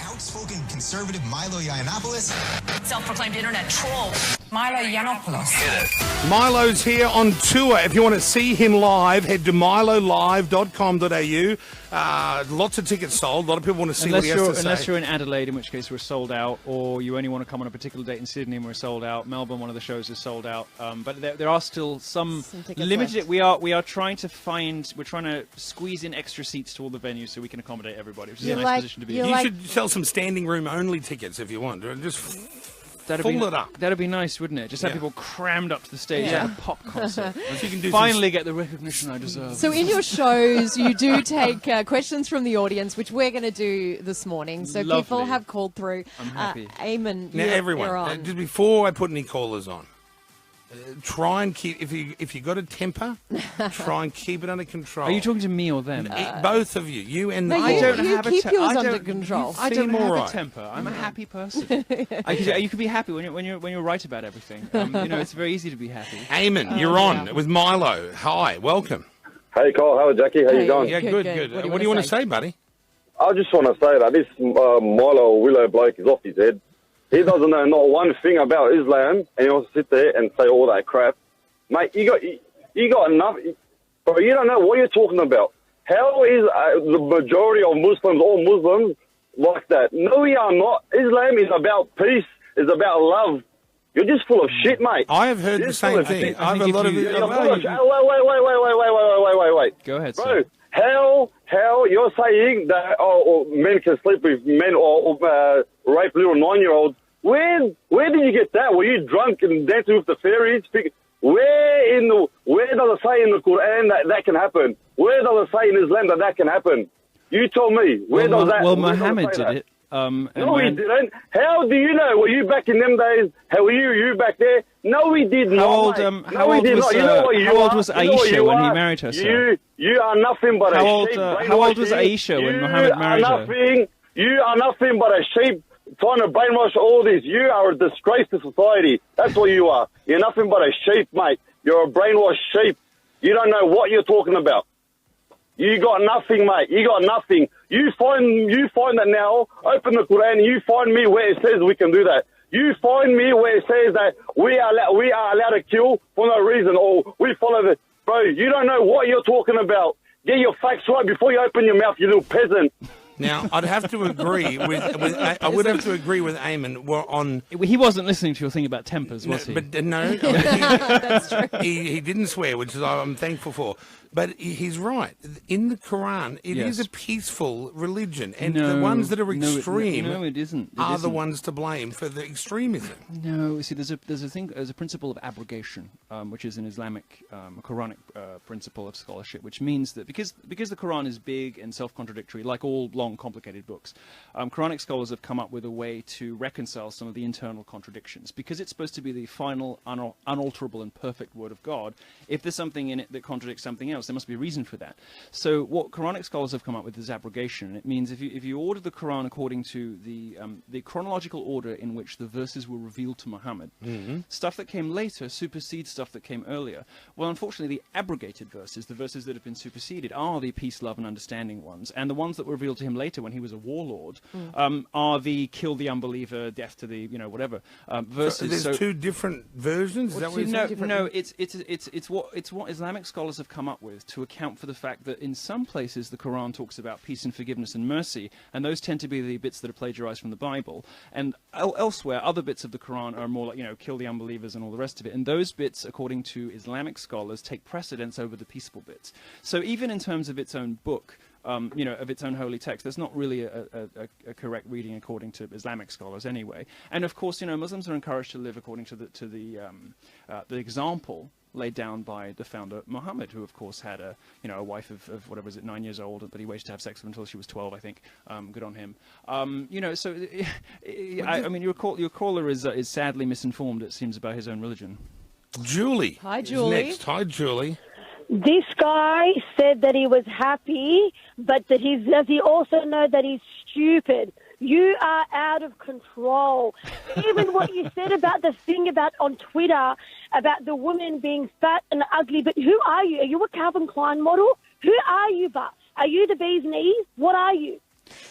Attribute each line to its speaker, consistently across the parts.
Speaker 1: Outspoken conservative Milo Yiannopoulos.
Speaker 2: Self-proclaimed internet troll, Milo Yiannopoulos.
Speaker 3: Milo's here on tour. If you want to see him live, head to milolive.com.au. Lots of tickets sold. A lot of people want to see what he has to say.
Speaker 4: Unless you're in Adelaide, in which case we're sold out, or you only want to come on a particular date in Sydney and we're sold out. Melbourne, one of the shows is sold out. But there are still some limited.
Speaker 5: Left.
Speaker 4: We are trying to squeeze in extra seats to all the venues so we can accommodate everybody, which is a nice position to be in.
Speaker 3: You should sell some standing room only tickets if you want. Just full it up.
Speaker 4: That'd be nice, wouldn't it? Just have people crammed up to the stage like a pop concert.
Speaker 3: You can do
Speaker 4: Finally get the recognition I deserve.
Speaker 5: So in your shows, you do take questions from the audience, which we're going to do this morning. So
Speaker 4: Lovely.
Speaker 5: people have called through.
Speaker 4: I'm happy.
Speaker 5: Eamon,
Speaker 3: Now, everyone, just before I put any callers on, try and keep, if you got a temper, try and keep it under control.
Speaker 4: Are you talking to me or them?
Speaker 3: Both of you. You and
Speaker 5: No,
Speaker 3: the
Speaker 5: you
Speaker 3: caller.
Speaker 5: keep yours under control.
Speaker 4: I don't
Speaker 3: seem
Speaker 4: have
Speaker 3: all
Speaker 4: a
Speaker 3: right.
Speaker 4: temper. I'm a happy person. You can be happy when you're right about everything. It's very easy to be happy.
Speaker 3: Eamon, you're on with Milo. Hi, welcome.
Speaker 6: Hey, Cole. How are Jackie? How you going?
Speaker 3: Yeah, good. What do you want to say, buddy?
Speaker 6: I just want to say that this Milo Willow bloke is off his head. He doesn't know not one thing about Islam, and he wants to sit there and say all that crap. Mate, you got enough. Bro, you don't know what you're talking about. How is the majority of Muslims, all Muslims, like that? No, we are not. Islam is about peace. It's about love. You're just full of shit, mate.
Speaker 3: I have heard the same thing. I have a lot of...
Speaker 6: Wait.
Speaker 4: Go ahead,
Speaker 6: Bro,
Speaker 4: sir.
Speaker 6: how you're saying that men can sleep with men or rape little 9-year-olds? Where did you get that? Were you drunk and dancing with the fairies? Where does it say in the Quran that can happen? Where does it say in Islam that can happen? You tell me. Where does that?
Speaker 4: Well,
Speaker 6: where does
Speaker 4: Muhammad
Speaker 6: say
Speaker 4: did
Speaker 6: that?
Speaker 4: it.
Speaker 6: No, he didn't. How do you know? Were you back in them days? How were you back there? No, he did not.
Speaker 4: How old was Aisha when he married her, sir?
Speaker 6: You are nothing but a sheep.
Speaker 4: How old was Aisha when Muhammad married her?
Speaker 6: You are nothing but a sheep trying to brainwash all this. You are a disgrace to society. That's what you are. You're nothing but a sheep, mate. You're a brainwashed sheep. You don't know what you're talking about. You got nothing, mate. You got nothing. You find that now. Open the Quran and you find me where it says we can do that. You find me where it says that we are allowed to kill for no reason, or we follow the... Bro, you don't know what you're talking about. Get your facts right before you open your mouth, you little peasant.
Speaker 3: Now, I'd have to agree with Eamon. We're on.
Speaker 4: He wasn't listening to your thing about tempers, was he?
Speaker 3: But no,
Speaker 5: That's true.
Speaker 3: he didn't swear, which is I'm thankful for. But he's right. In the Quran, it is a peaceful religion, and the ones that are extreme
Speaker 4: it isn't.
Speaker 3: are the ones to blame for the extremism.
Speaker 4: No, see, there's a principle of abrogation, which is an Islamic, Quranic principle of scholarship, which means that because the Quran is big and self-contradictory, like all long, complicated books, Quranic scholars have come up with a way to reconcile some of the internal contradictions. Because it's supposed to be the final, unalterable, and perfect word of God, if there's something in it that contradicts something else, there must be a reason for that. So what Quranic scholars have come up with is abrogation. It means if you order the Quran according to the chronological order in which the verses were revealed to Muhammad, stuff that came later supersedes stuff that came earlier. Well, unfortunately, the abrogated verses, the verses that have been superseded, are the peace, love, and understanding ones, and the ones that were revealed to him later when he was a warlord are the kill the unbeliever, death to the whatever verses.
Speaker 3: So there's two different versions. Is that what you're saying?
Speaker 4: No, it's what Islamic scholars have come up with to account for the fact that in some places the Quran talks about peace and forgiveness and mercy, and those tend to be the bits that are plagiarized from the Bible. And elsewhere, other bits of the Quran are more like, kill the unbelievers and all the rest of it. And those bits, according to Islamic scholars, take precedence over the peaceful bits. So even in terms of its own book, of its own holy text, there's not really a correct reading according to Islamic scholars anyway. And of course, Muslims are encouraged to live according to the example laid down by the founder Muhammad, who of course had a wife of whatever is it, 9 years old, but he waited to have sex with until she was 12, I think. Good on him. Your caller is sadly misinformed, it seems, about his own religion.
Speaker 3: Julie.
Speaker 5: Hi, Julie.
Speaker 3: Next. Hi, Julie.
Speaker 7: This guy said that he was happy, but does he also know that he's stupid? You are out of control. Even what you said about the thing on Twitter about the woman being fat and ugly, but who are you? Are you a Calvin Klein model? Who are you, but? Are you the bee's knees? What are you?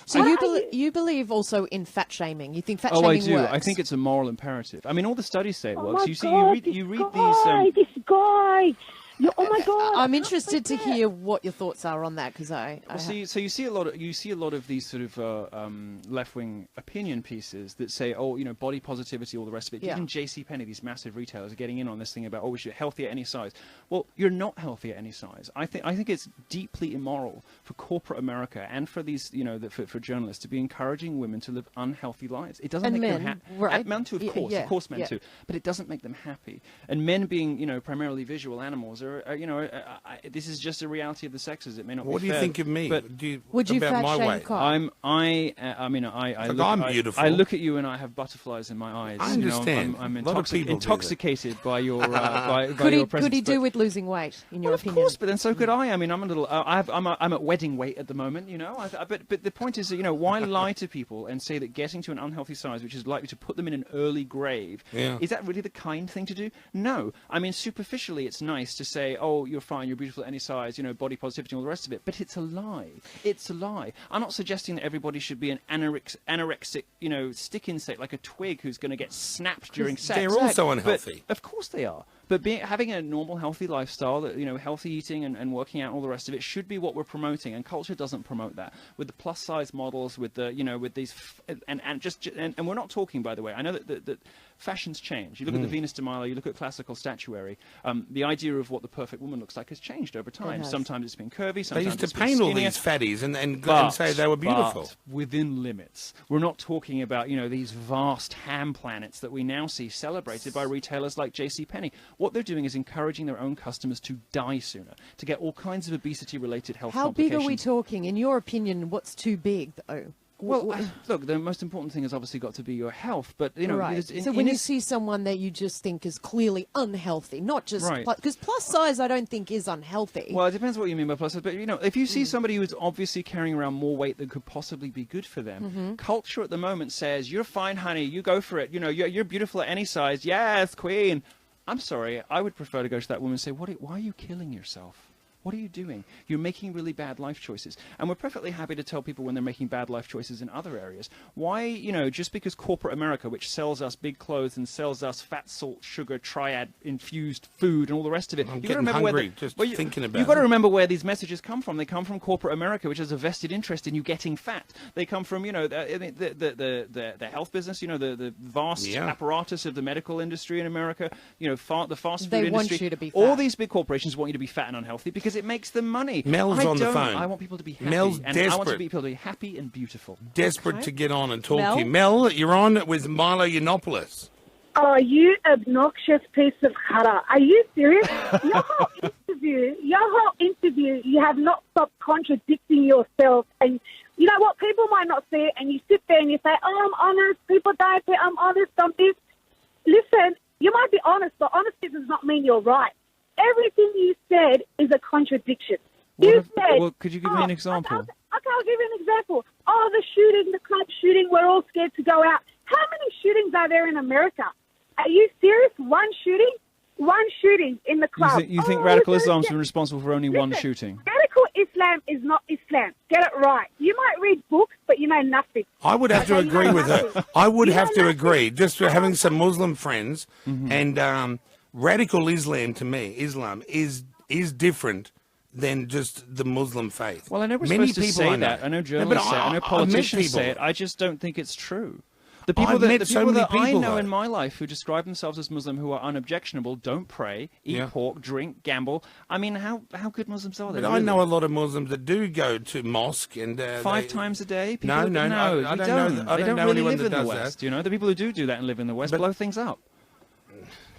Speaker 5: So you believe also in fat shaming? You think fat
Speaker 4: Oh, I
Speaker 5: shaming
Speaker 4: do.
Speaker 5: works?
Speaker 4: I think it's a moral imperative. I mean, all the studies say it
Speaker 7: Oh
Speaker 4: works.
Speaker 7: my
Speaker 4: You see,
Speaker 7: God,
Speaker 4: you read
Speaker 7: this guy. Oh my God!
Speaker 5: I'm interested to hear what your thoughts are on that because
Speaker 4: So you see a lot of these sort of left-wing opinion pieces that say, oh, you know, body positivity, all the rest of it.
Speaker 5: Yeah.
Speaker 4: Even JCPenney, these massive retailers, are getting in on this thing about, oh, we should be healthy at any size. Well, you're not healthy at any size. I think it's deeply immoral for corporate America and for these, you know, for journalists to be encouraging women to live unhealthy lives. It doesn't
Speaker 5: And
Speaker 4: make
Speaker 5: men,
Speaker 4: them happy.
Speaker 5: right?
Speaker 4: Men too, of course, men too. But it doesn't make them happy. And men being, you know, primarily visual animals this is just a reality of the sexes. It may not.
Speaker 3: What
Speaker 4: be
Speaker 3: do you
Speaker 4: fair,
Speaker 3: think of me?
Speaker 4: but
Speaker 5: would you
Speaker 3: about
Speaker 5: fat
Speaker 3: my
Speaker 5: shame
Speaker 3: weight?
Speaker 5: Kyle?
Speaker 3: I'm beautiful.
Speaker 4: I look at you and I have butterflies in my eyes.
Speaker 3: I understand.
Speaker 4: You know, I'm
Speaker 3: A lot of people do that.
Speaker 4: intoxicated by your by
Speaker 5: Could
Speaker 4: your
Speaker 5: he
Speaker 4: presence.
Speaker 5: do with losing weight in your
Speaker 4: Well, of
Speaker 5: opinion?
Speaker 4: course, but then so could I. I mean, I'm a little. I'm at wedding weight at the moment. You know, but the point is, you know, why lie to people and say that getting to an unhealthy size, which is likely to put them in an early grave, is that really the kind thing to do? No. I mean, superficially, it's nice to say, oh, you're fine, you're beautiful at any size, you know, body positivity and all the rest of it. But it's a lie. It's a lie. I'm not suggesting that everybody should be an anorexic, you know, stick insect like a twig who's going to get snapped during sex.
Speaker 3: They're also unhealthy.
Speaker 4: But of course they are. But having a normal, healthy lifestyle, that, you know, healthy eating and working out and all the rest of it should be what we're promoting. And culture doesn't promote that. With the plus size models, with the, you know, with these, and we're not talking, by the way. I know that fashions change. You look at the Venus de Milo, you look at classical statuary. The idea of what the perfect woman looks like has changed over time. Sometimes it's been curvy.
Speaker 3: They
Speaker 4: Sometimes
Speaker 3: used to
Speaker 4: it's been
Speaker 3: paint all
Speaker 4: skinnier.
Speaker 3: these fatties and say they were beautiful.
Speaker 4: But within limits. We're not talking about, you know, these vast ham planets that we now see celebrated by retailers like JCPenney. What they're doing is encouraging their own customers to die sooner, to get all kinds of obesity-related health complications.
Speaker 5: How big are we talking? In your opinion, what's too big, though?
Speaker 4: Well, look, the most important thing has obviously got to be your health, but, you know...
Speaker 5: Right. So when you see someone that you just think is clearly unhealthy, not just... Because plus size, I don't think, is unhealthy.
Speaker 4: Well, it depends what you mean by plus size, but, you know, if you see somebody who's obviously carrying around more weight than could possibly be good for them, culture at the moment says, you're fine, honey, you go for it, you know, you're beautiful at any size, yes, queen. I'm sorry, I would prefer to go to that woman and say, why are you killing yourself? What are you doing? You're making really bad life choices. And we're perfectly happy to tell people when they're making bad life choices in other areas. Why, you know, just because corporate America, which sells us big clothes and sells us fat, salt, sugar, triad-infused food and all the rest of it.
Speaker 3: I'm getting hungry just thinking about it.
Speaker 4: You've got to remember where these messages come from. They come from corporate America, which has a vested interest in you getting fat. They come from, you know, the health business, you know, the vast apparatus of the medical industry in America, you know, the fast food industry.
Speaker 5: They want you to be fat.
Speaker 4: All these big corporations want you to be fat and unhealthy because it makes them money.
Speaker 3: Mel's on the phone.
Speaker 4: I want people to be happy.
Speaker 3: Mel's
Speaker 4: and
Speaker 3: desperate.
Speaker 4: I want people to be happy and beautiful.
Speaker 3: Desperate to get on and talk to you. Mel, you're on with Milo Yiannopoulos.
Speaker 7: Oh, you obnoxious piece of hara. Are you serious? Your whole interview, you have not stopped contradicting yourself. And you know what? People might not see it, and you sit there and you say, oh, I'm honest. People die, I'm honest on this. Listen, you might be honest, but honesty does not mean you're right. Everything you said is a contradiction.
Speaker 4: Well, could you give me an example?
Speaker 7: Okay, I'll give you an example. Oh, the shooting, the club shooting, we're all scared to go out. How many shootings are there in America? Are you serious? One shooting in the club.
Speaker 4: You think radical Islam's been responsible for only one shooting?
Speaker 7: Radical Islam is not Islam. Get it right. You might read books, but you know nothing.
Speaker 3: I would have to agree with her. I would have to agree. Just for having some Muslim friends and... radical Islam to me, Islam is different than just the Muslim faith.
Speaker 4: Well, I know we're supposed to say that. I know journalists say it. I know politicians say it. I just don't think it's true. The people that I know in my life who describe themselves as Muslim who are unobjectionable don't pray, eat pork, drink, gamble. I mean, how good Muslims are they?
Speaker 3: But I know a lot of Muslims that do go to mosque and
Speaker 4: 5 times a day.
Speaker 3: No, I don't know.
Speaker 4: They don't really live in the
Speaker 3: West.
Speaker 4: That. You know, the people who do that and live in the West blow things up.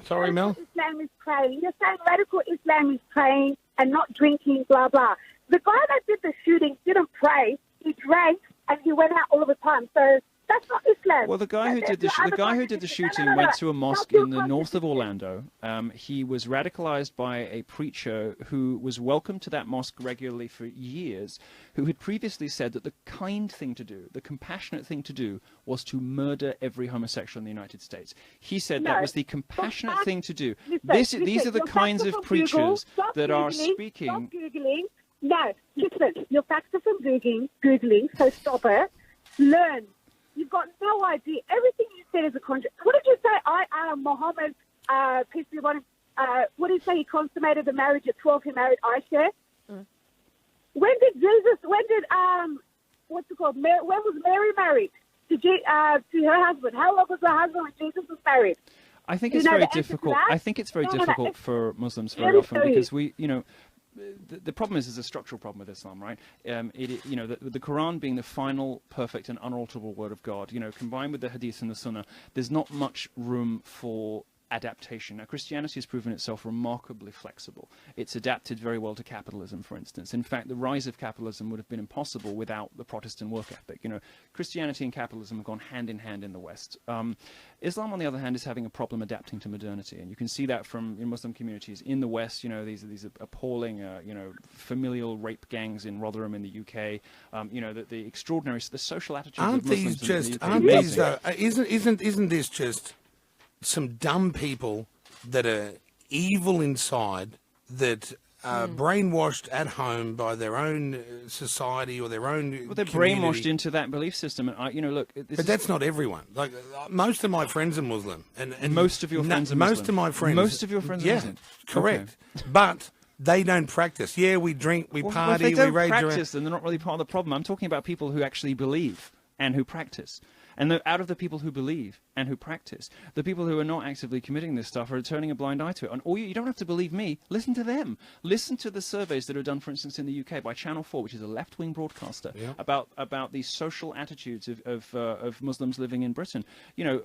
Speaker 3: Sorry, Mel?
Speaker 7: Islam is praying. You're saying radical Islam is praying and not drinking, blah, blah. The guy that did the shooting didn't pray. He drank and he went out all the time. So that's not Islam.
Speaker 4: Well, the guy who did the shooting went to a mosque in the north of Orlando. He was radicalized by a preacher who was welcome to that mosque regularly for years, who had previously said that the kind thing to do, the compassionate thing to do, was to murder every homosexual in the United States. He said that was the compassionate thing to do. These are the kinds of preachers that are speaking...
Speaker 7: Stop Googling. No, listen, your facts are from Googling, so stop it. Learn. You've got no idea. Everything you said is a contract. What did you say? Muhammad, peace be upon him, what did he say? He consummated the marriage at 12. He married Aisha. When did what's it called? When was Mary married to her husband? How long was her husband when Jesus was married?
Speaker 4: I think it's very difficult. I think it's very difficult for Muslims very often because the problem is there's a structural problem with Islam, right? The Quran being the final, perfect, and unalterable word of God, combined with the Hadith and the Sunnah, there's not much room for adaptation. Now, Christianity has proven itself remarkably flexible. It's adapted very well to capitalism, for instance. In fact, the rise of capitalism would have been impossible without the Protestant work ethic. Christianity and capitalism have gone hand in hand in the West. Islam, on the other hand, is having a problem adapting to modernity, and you can see that from Muslim communities in the West. These appalling, familial rape gangs in Rotherham in the UK. The extraordinary, the social attitudes of Muslims
Speaker 3: isn't this just some dumb people that are evil inside, that are brainwashed at home by their own society or their own
Speaker 4: Well, they're
Speaker 3: community.
Speaker 4: brainwashed into that belief system. And look...
Speaker 3: But that's not everyone. Like, most of my friends are Muslim. And
Speaker 4: most of your friends are Muslim?
Speaker 3: Most of my friends...
Speaker 4: Most of your friends are Muslim?
Speaker 3: Correct.
Speaker 4: Okay.
Speaker 3: But they don't practice. Yeah, we drink, we party,
Speaker 4: if they don't
Speaker 3: we rage
Speaker 4: practice, then they're not really part of the problem. I'm talking about people who actually believe and who practice. And out of the people who believe and who practice, the people who are not actively committing this stuff are turning a blind eye to it. And you don't have to believe me. Listen to them. Listen to the surveys that are done, for instance, in the UK by Channel 4, which is a left-wing broadcaster, about the social attitudes of Muslims living in Britain. I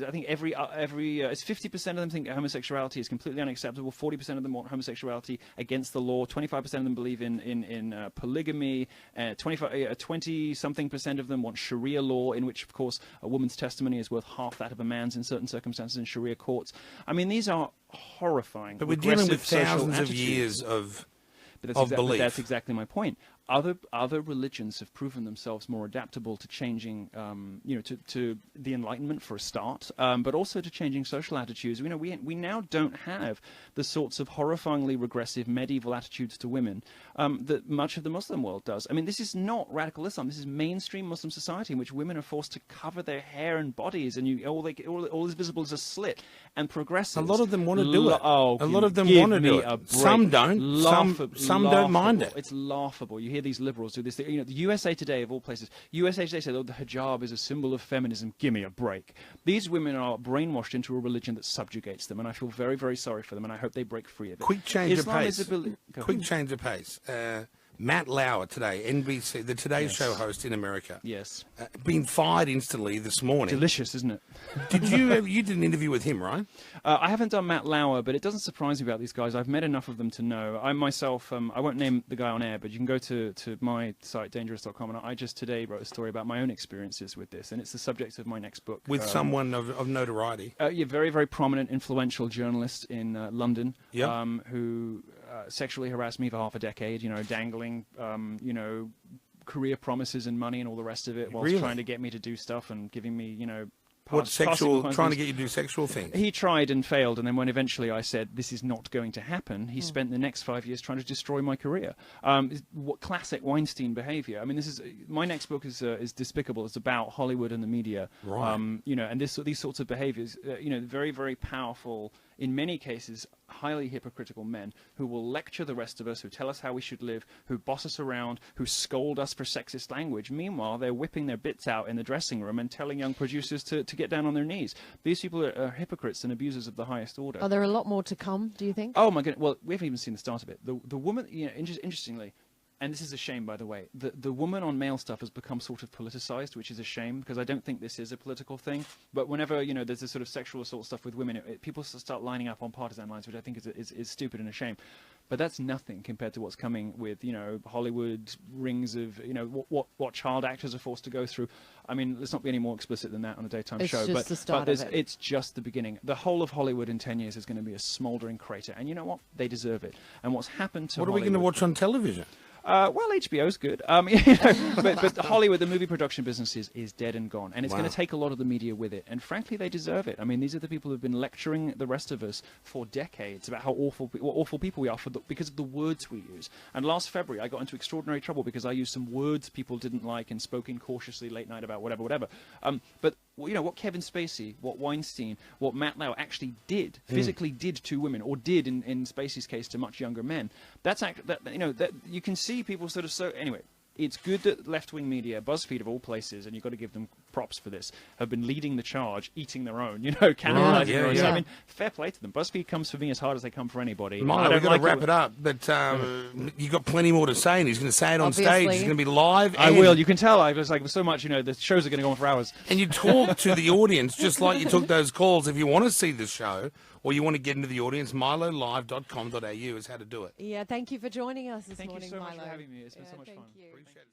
Speaker 4: think it's 50% of them think homosexuality is completely unacceptable. 40% of them want homosexuality against the law. 25% of them believe in polygamy. 20-something% of them want Sharia law, in which, of course, a woman's testimony is worth half that of a man's in certain circumstances in Sharia courts. I mean, these are horrifying.
Speaker 3: But we're dealing with thousands of years of belief.
Speaker 4: But that's exactly my point. Other religions have proven themselves more adaptable to changing, to the Enlightenment for a start, but also to changing social attitudes. We now don't have the sorts of horrifyingly regressive medieval attitudes to women that much of the Muslim world does. I mean, this is not radical Islam. This is mainstream Muslim society in which women are forced to cover their hair and bodies, and all is visible is a slit. And progressives,
Speaker 3: a lot of them want to do it.
Speaker 4: A
Speaker 3: lot of them want to do it. Some don't. Some don't mind it.
Speaker 4: It's laughable. You hear these liberals do this. The USA Today, of all places, USA Today said, "Oh, the hijab is a symbol of feminism. Give me a break." These women are brainwashed into a religion that subjugates them, and I feel very, very sorry for them, and I hope they break free of it.
Speaker 3: Quick change of pace. Matt Lauer today, NBC, the Today Show host in America.
Speaker 4: Yes.
Speaker 3: Been fired instantly this morning.
Speaker 4: Delicious, isn't it?
Speaker 3: Did you did an interview with him, right?
Speaker 4: I haven't done Matt Lauer, but it doesn't surprise me about these guys. I've met enough of them to know. I myself, I won't name the guy on air, but you can go to my site, dangerous.com, and I just today wrote a story about my own experiences with this, and it's the subject of my next book.
Speaker 3: With someone of notoriety?
Speaker 4: Very, very prominent, influential journalist in London, who sexually harassed me for half a decade, dangling, career promises and money and all the rest of it, whilst trying to get me to do stuff and giving me,
Speaker 3: trying to get you to do sexual things? He
Speaker 4: tried and failed, and then when eventually I said, this is not going to happen, he spent the next 5 years trying to destroy my career. Classic Weinstein behavior. I mean, my next book is despicable. It's about Hollywood and the media.
Speaker 3: Right.
Speaker 4: And these sorts of behaviors, very, very powerful, in many cases, highly hypocritical men who will lecture the rest of us, who tell us how we should live, who boss us around, who scold us for sexist language. Meanwhile, they're whipping their bits out in the dressing room and telling young producers to get down on their knees. These people are hypocrites and abusers of the highest order.
Speaker 5: Are there a lot more to come, do you think?
Speaker 4: Oh, my goodness. Well, we haven't even seen the start of it. The woman, interestingly, and this is a shame, by the way, the woman on male stuff has become sort of politicized, which is a shame, because I don't think this is a political thing. But whenever, there's this sort of sexual assault stuff with women, people start lining up on partisan lines, which I think is stupid and a shame. But that's nothing compared to what's coming with, Hollywood rings of, what child actors are forced to go through. I mean, let's not be any more explicit than that on a daytime show.
Speaker 5: Just the start of it.
Speaker 4: It's just the beginning. The whole of Hollywood in 10 years is going to be a smouldering crater. And you know what? They deserve it. And what's happened to
Speaker 3: What are we going to watch on television?
Speaker 4: Well, HBO's good. But Hollywood, the movie production business is dead and gone. And it's going to take a lot of the media with it. And frankly, they deserve it. I mean, these are the people who've been lecturing the rest of us for decades about how awful people we are because of the words we use. And last February, I got into extraordinary trouble because I used some words people didn't like and spoke incautiously late night about whatever. But what Kevin Spacey, what Weinstein, what Matt Lauer actually did, physically did to women, or did in Spacey's case to much younger men. That you can see people sort of anyway. It's good that left-wing media, BuzzFeed of all places, and you've got to give them props for this, have been leading the charge, eating their own, cannibalizing their own. So, I mean, fair play to them. BuzzFeed comes for me as hard as they come for anybody.
Speaker 3: Milo, we've got to wrap it up, but you've got plenty more to say, and he's going to say it on stage. He's going to be live.
Speaker 4: I will. You can tell. I was like, so much, the shows are going to go on for hours.
Speaker 3: And you talk to the audience just like you took those calls. If you want to see the show, or you want to get into the audience, milolive.com.au is how to do it.
Speaker 5: Yeah, thank you for joining us this morning,
Speaker 4: Thank you so
Speaker 5: Milo.
Speaker 4: much for having me. It's been so much fun.
Speaker 5: You.
Speaker 3: Appreciate it.